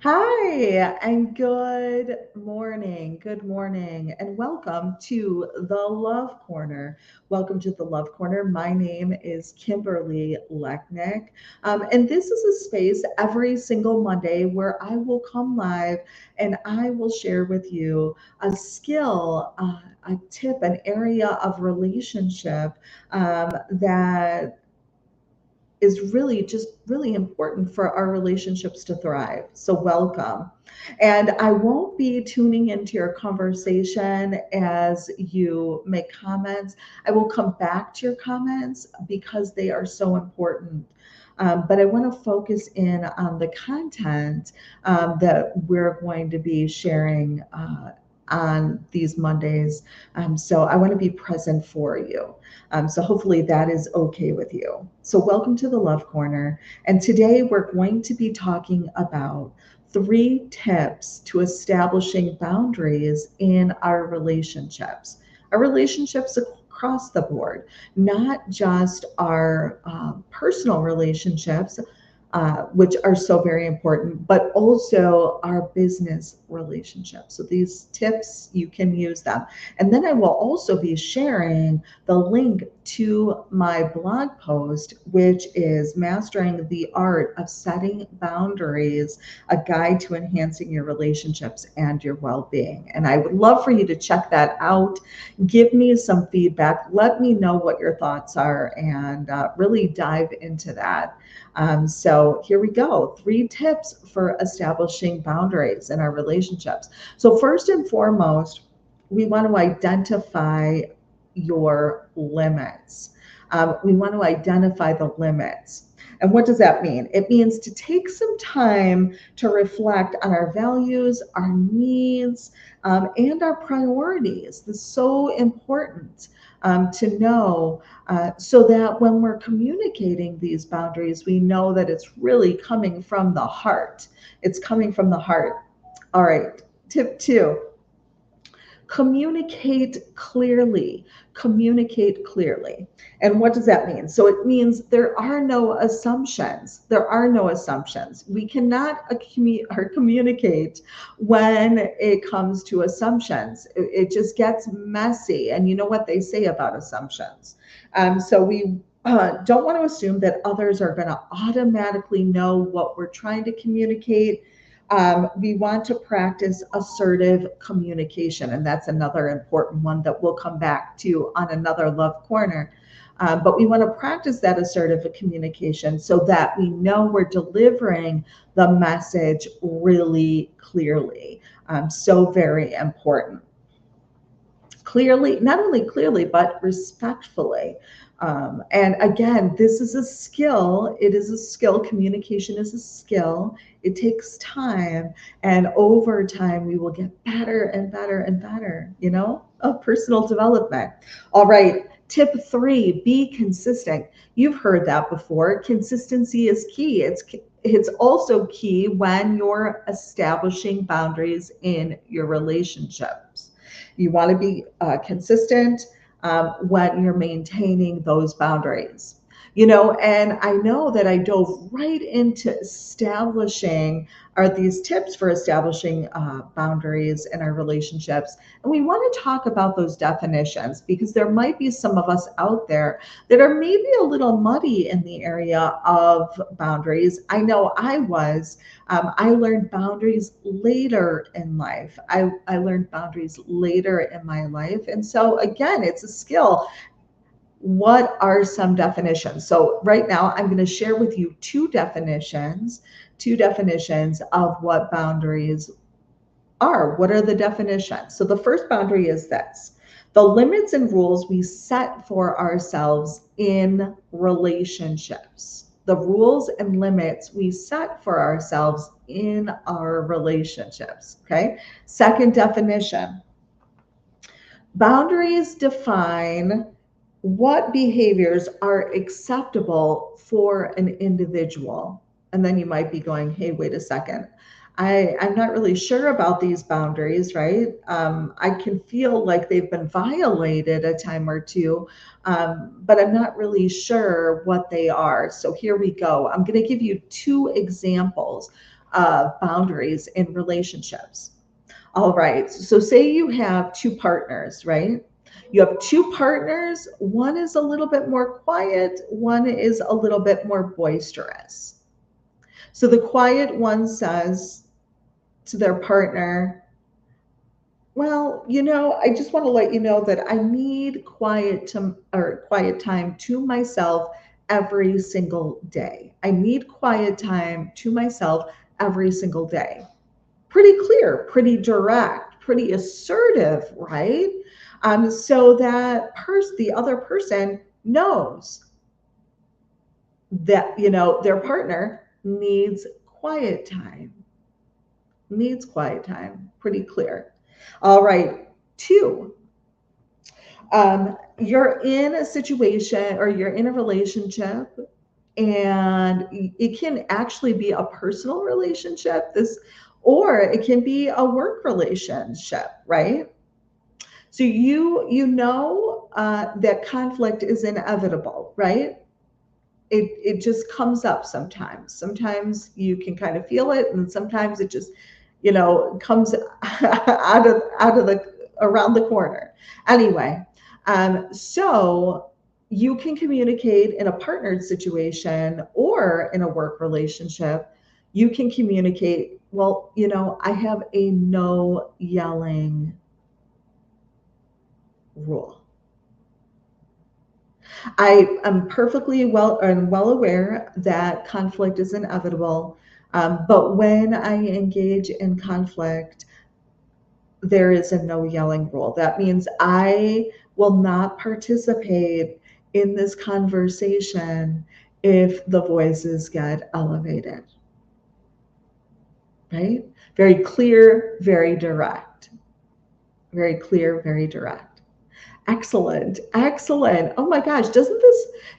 Hi, and good morning. Good morning, and welcome to the Love Corner. Welcome to the Love Corner. My name is Kimberly Lechnick, and this is a space every single Monday where I will come live and I will share with you a skill, a tip, an area of relationship that is really just really important for our relationships to thrive. So, welcome. And I won't be tuning into your conversation as you make comments. I will come back to your comments because they are so important. But I want to focus in on the content that we're going to be sharing on these Mondays. So I want to be present for you. So hopefully that is okay with you. So welcome to the Love Corner. And today we're going to be talking about 3 tips to establishing boundaries in our relationships across the board, not just our personal relationships, which are so very important, but also our business relationships. So these tips, you can use them. And then I will also be sharing the link to my blog post, which is Mastering the Art of Setting Boundaries, a guide to enhancing your relationships and your well being. And I would love for you to check that out. Give me some feedback. Let me know what your thoughts are and really dive into that. So here we go. 3 tips for establishing boundaries in our relationships. So first and foremost, we want to identify your limits. We want to identify the limits. And what does that mean? It means to take some time to reflect on our values, our needs, and our priorities. This is so important to know so that when we're communicating these boundaries, we know that it's really coming from the heart. It's coming from the heart. All right, tip 2, communicate clearly. Communicate clearly. And what does that mean? So it means there are no assumptions. There are no assumptions. We cannot or communicate when it comes to assumptions. It just gets messy. And you know what they say about assumptions. So we don't want to assume that others are going to automatically know what we're trying to communicate. We want to practice assertive communication, and that's another important one that we'll come back to on another Love Corner. But we want to practice that assertive communication so that we know we're delivering the message really clearly. So very important. Clearly, not only clearly, but respectfully. And again, this is a skill. It is a skill. Communication is a skill. It takes time. And over time, we will get better and better and better, of personal development. All right. Tip 3, be consistent. You've heard that before. Consistency is key. It's also key when you're establishing boundaries in your relationships. You want to be consistent when you're maintaining those boundaries. And I know that I dove right into establishing are these tips for establishing boundaries in our relationships. And we want to talk about those definitions because there might be some of us out there that are maybe a little muddy in the area of boundaries. I know I was. I learned boundaries later in life. I learned boundaries later in my life. And so, again, it's a skill. What are some definitions? So, right now, I'm going to share with you two definitions of what boundaries are. What are the definitions? So, the first boundary is this: the limits and rules we set for ourselves in relationships. The rules and limits we set for ourselves in our relationships. Okay. Second definition: boundaries define what behaviors are acceptable for an individual. And then you might be going, hey, wait a second. I'm not really sure about these boundaries, right? I can feel like they've been violated a time or two, but I'm not really sure what they are. So here we go. I'm going to give you 2 examples boundaries in relationships. All right. So say you have two partners, right? You have two partners. One is a little bit more quiet, one is a little bit more boisterous. So the quiet one says to their partner, well, I just want to let you know that I need quiet time to myself every single day. I need quiet time to myself every single day. Pretty clear, pretty direct, pretty assertive, right? So that the other person knows that their partner needs quiet time. Pretty clear. All right, two. You're in a situation or you're in a relationship, and it can actually be a personal relationship, or it can be a work relationship, right? So that conflict is inevitable, right? It just comes up sometimes. Sometimes you can kind of feel it, and sometimes it just comes out of the around the corner. Anyway, so you can communicate in a partnered situation or in a work relationship. You can communicate, well, I have a no yelling rule. I am perfectly well aware that conflict is inevitable, but when I engage in conflict, there is a no yelling rule. That means I will not participate in this conversation if the voices get elevated. Right? Very clear, very direct. Very clear, very direct. Excellent. Excellent. Oh my gosh, isn't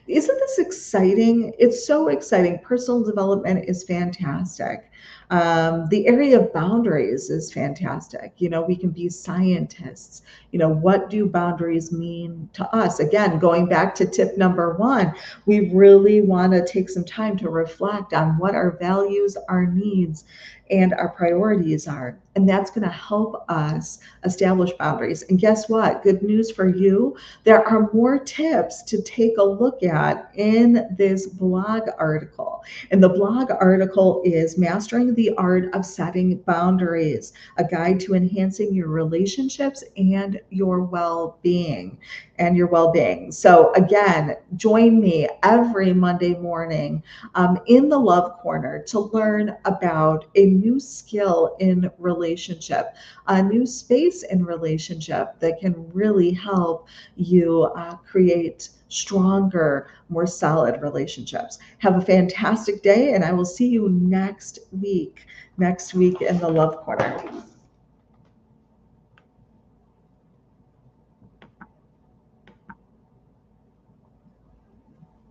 this exciting? It's so exciting. Personal development is fantastic. The area of boundaries is fantastic. We can be scientists. What do boundaries mean to us? Again, going back to tip number one, we really want to take some time to reflect on what our values, our needs, and our priorities are. And that's going to help us establish boundaries. And guess what? Good news for you. There are more tips to take a look at in this blog article. And the blog article is Mastering the Art of Setting Boundaries, a guide to enhancing your relationships and your well-being. So again, join me every Monday morning in the Love Corner to learn about a new skill in relationship, a new space in relationship that can really help you create stronger, more solid relationships. Have a fantastic day, and I will see you next week in the Love Corner.